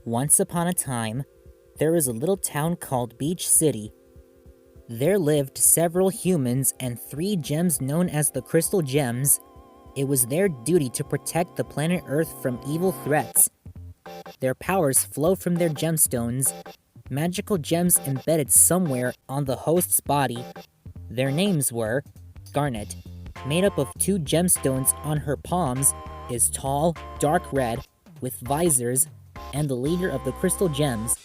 Once upon a time, there was a little town called Beach City. There lived several humans and 3 gems known as the Crystal Gems. It was their duty to protect the planet Earth from evil threats. Their powers flow from their gemstones, magical gems embedded somewhere on the host's body. Their names were Garnet, made up of 2 gemstones on her palms, is tall, dark red, with visors, and the leader of the Crystal Gems.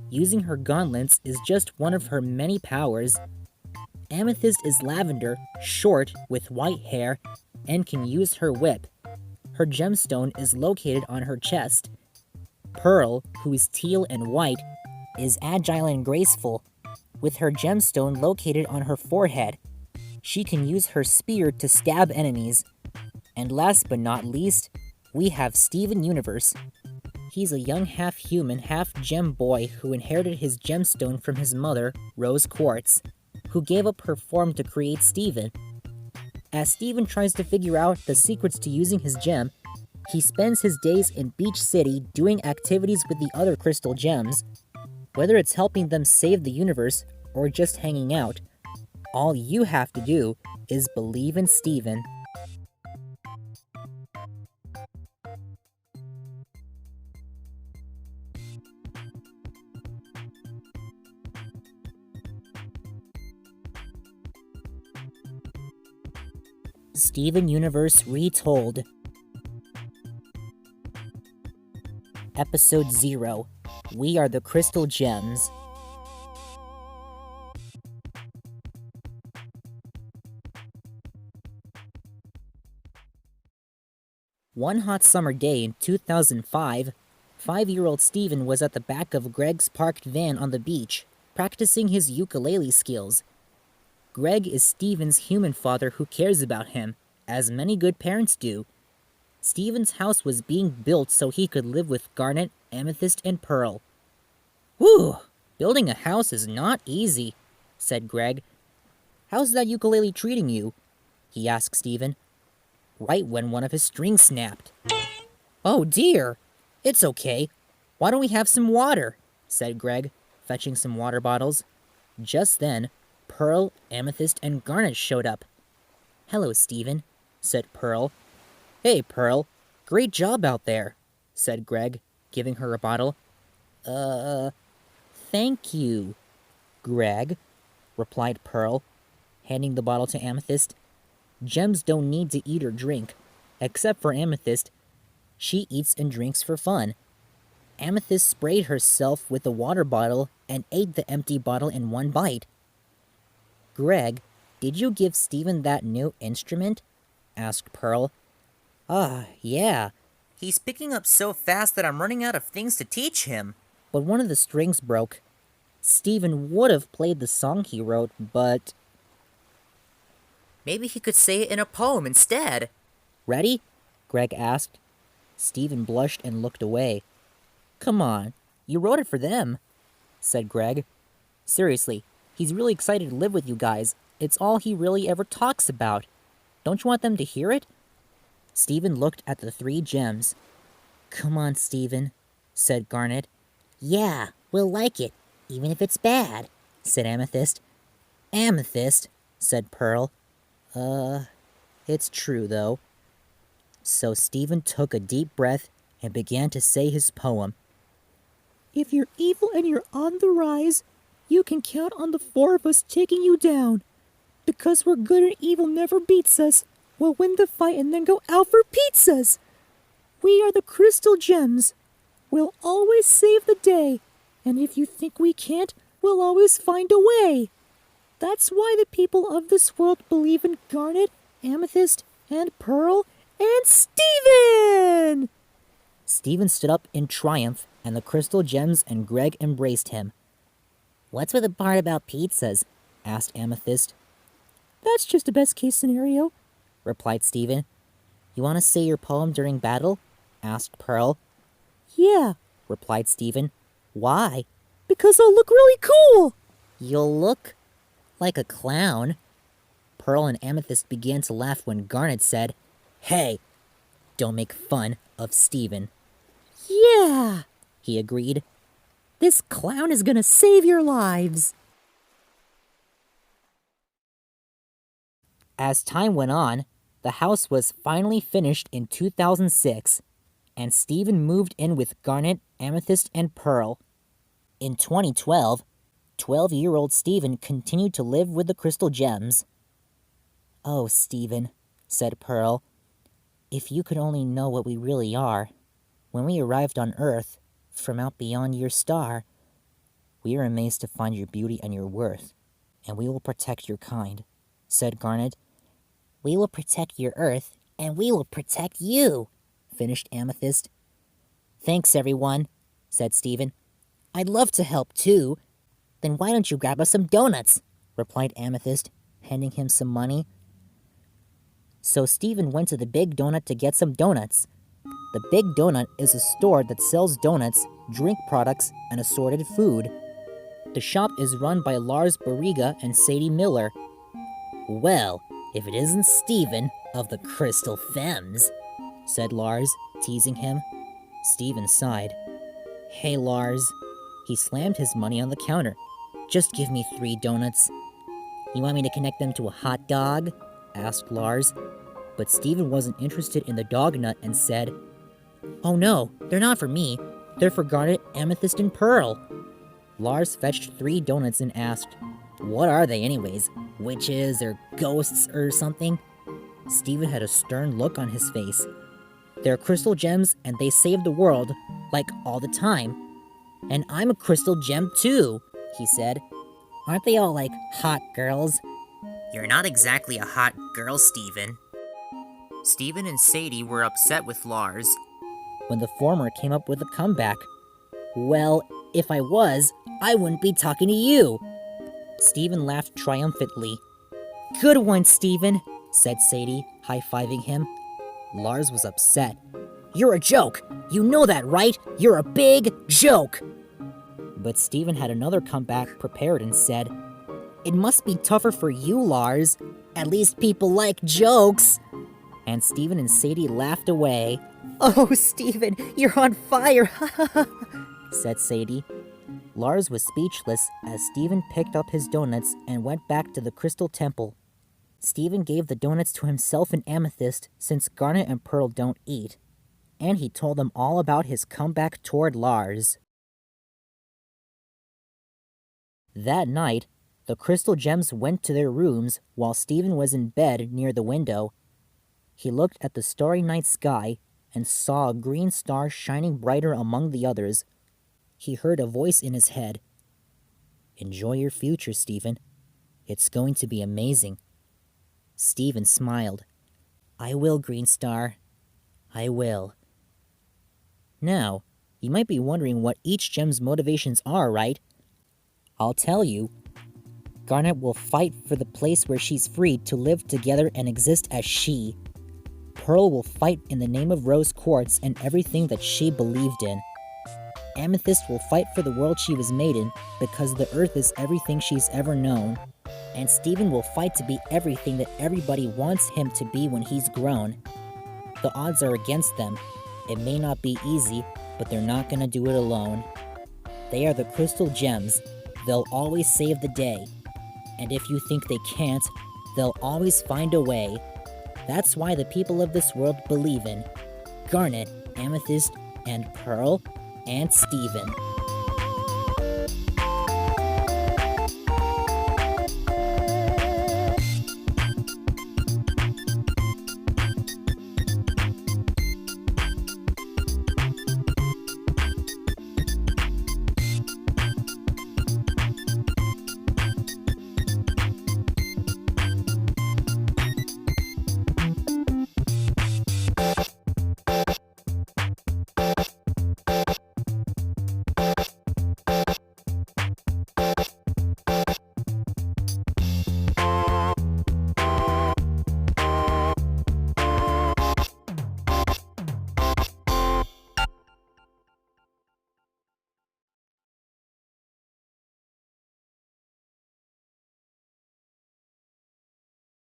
Using her gauntlets is just one of her many powers. Amethyst is lavender, short, with white hair, and can use her whip. Her gemstone is located on her chest. Pearl, who is teal and white, is agile and graceful, with her gemstone located on her forehead. She can use her spear to stab enemies. And last but not least, we have Steven Universe. He's a young half-human, half-gem boy who inherited his gemstone from his mother, Rose Quartz, who gave up her form to create Steven. As Steven tries to figure out the secrets to using his gem, he spends his days in Beach City doing activities with the other Crystal Gems. Whether it's helping them save the universe or just hanging out, all you have to do is believe in Steven. Steven Universe Retold. Episode 0. We are the Crystal Gems. One hot summer day in 2005, 5-year-old Steven was at the back of Greg's parked van on the beach, practicing his ukulele skills. Greg is Steven's human father who cares about him, as many good parents do. Steven's house was being built so he could live with Garnet, Amethyst, and Pearl. "Whew, building a house is not easy," said Greg. "How's that ukulele treating you?" he asked Steven, right when one of his strings snapped. "Oh dear, it's okay. Why don't we have some water?" said Greg, fetching some water bottles. Just then, Pearl, Amethyst, and Garnet showed up. "Hello, Steven," said Pearl. "Hey, Pearl. Great job out there," said Greg, giving her a bottle. Thank you, Greg," replied Pearl, handing the bottle to Amethyst. Gems don't need to eat or drink, except for Amethyst. She eats and drinks for fun. Amethyst sprayed herself with the water bottle and ate the empty bottle in one bite. "Greg, did you give Steven that new instrument?" asked Pearl. Yeah. He's picking up so fast that I'm running out of things to teach him." But one of the strings broke. Steven would have played the song he wrote, but... Maybe he could say it in a poem instead. "Ready?" Greg asked. Steven blushed and looked away. "Come on, you wrote it for them," said Greg. "Seriously, he's really excited to live with you guys. It's all he really ever talks about. Don't you want them to hear it?" Steven looked at the 3 gems. "Come on, Steven," said Garnet. "Yeah, we'll like it, even if it's bad," said Amethyst. "Amethyst," said Pearl. It's true, though." So Steven took a deep breath and began to say his poem. "If you're evil and you're on the rise, you can count on the 4 of us taking you down. Because we're good and evil never beats us, we'll win the fight and then go out for pizzas. We are the Crystal Gems. We'll always save the day, and if you think we can't, we'll always find a way. That's why the people of this world believe in Garnet, Amethyst, and Pearl, and Steven!" Steven stood up in triumph, and the Crystal Gems and Greg embraced him. "What's with the part about pizzas?" asked Amethyst. "That's just a best-case scenario," replied Steven. "You want to say your poem during battle?" asked Pearl. "Yeah," replied Steven. "Why?" "Because I'll look really cool!" "You'll look like a clown." Pearl and Amethyst began to laugh when Garnet said, "Hey, don't make fun of Steven." "Yeah," he agreed. This clown is gonna save your lives. As time went on, the house was finally finished in 2006, and Stephen moved in with Garnet, Amethyst, and Pearl. In 2012, 12-year-old Stephen continued to live with the crystal gems. "Oh, Stephen," said Pearl, "if you could only know what we really are. When we arrived on Earth, from out beyond your star, we are amazed to find your beauty and your worth, and we will protect your kind," said Garnet. "We will protect your Earth, and we will protect you," finished Amethyst. "Thanks, everyone," said Stephen. "I'd love to help, too." "Then why don't you grab us some donuts?" replied Amethyst, handing him some money. So Stephen went to the Big Donut to get some donuts. The Big Donut is a store that sells donuts, drink products, and assorted food. The shop is run by Lars Barriga and Sadie Miller. "Well, if it isn't Stephen of the Crystal Femmes," said Lars, teasing him. Stephen sighed. "Hey, Lars." He slammed his money on the counter. "Just give me 3 donuts." "You want me to connect them to a hot dog?" asked Lars. But Stephen wasn't interested in the dog nut and said, "Oh no, they're not for me. They're for Garnet, Amethyst, and Pearl." Lars fetched 3 donuts and asked, "What are they anyways? Witches or ghosts or something?" Stephen had a stern look on his face. "They're crystal gems and they save the world, like all the time. And I'm a crystal gem too," he said. "Aren't they all like hot girls?" "You're not exactly a hot girl, Stephen." Stephen and Sadie were upset with Lars when the former came up with a comeback. "Well, if I was, I wouldn't be talking to you." Stephen laughed triumphantly. "Good one, Stephen," said Sadie, high-fiving him. Lars was upset. "You're a joke! You know that, right? You're a big joke!" But Stephen had another comeback prepared and said, "It must be tougher for you, Lars. At least people like jokes." And Stephen and Sadie laughed away. "Oh, Stephen, you're on fire!" said Sadie. Lars was speechless as Stephen picked up his donuts and went back to the Crystal Temple. Stephen gave the donuts to himself and Amethyst since Garnet and Pearl don't eat, and he told them all about his comeback toward Lars. That night, the Crystal Gems went to their rooms while Stephen was in bed near the window. He looked at the starry night sky and saw a green star shining brighter among the others. He heard a voice in his head. "Enjoy your future, Stephen. It's going to be amazing." Stephen smiled. "I will, Green Star. I will." Now, you might be wondering what each gem's motivations are, right? I'll tell you. Garnet will fight for the place where she's free to live together and exist as she. Pearl will fight in the name of Rose Quartz and everything that she believed in. Amethyst will fight for the world she was made in because the earth is everything she's ever known. And Stephen will fight to be everything that everybody wants him to be when he's grown. The odds are against them. It may not be easy, but they're not gonna do it alone. They are the Crystal Gems. They'll always save the day. And if you think they can't, they'll always find a way. That's why the people of this world believe in Garnet, Amethyst, and Pearl, and Stephen.